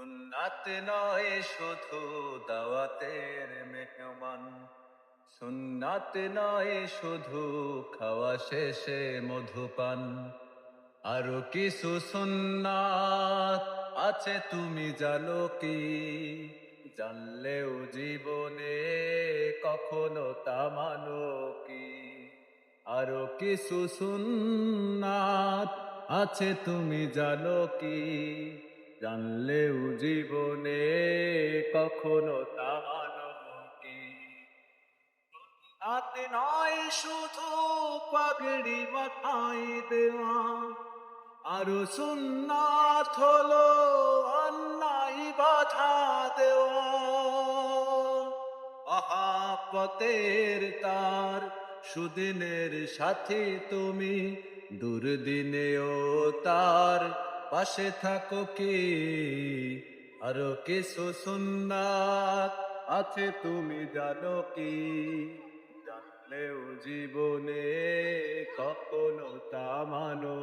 সুন্নাত নয় শুধু দাওয়াতের মেহমান, সুন্নাত নয় শুধু খাওয়া শেষে মধুপান, আরো কিছু সুন্নাত আছে তুমি জানো কি? জানলেও জীবনে কখনো তা মানো কি? আরো কিছু সুন্নাত আছে তুমি জানো কি? জানলেও জীবনে কখনো তা মানো কি? হাতে নয় শুধু পাগড়ি মাথায় দেওয়া, আরো সুন্নাত হলো অন্যায় বাধা দেওয়া। মহাপতের তার সুদিনের সাথী তুমি, দুর্দিনেও তার পাশে থাকো কি? আরো কিছু সুন্নাত আছে তুমি জানো কি? জানলেও জীবনে কখনো তা মানো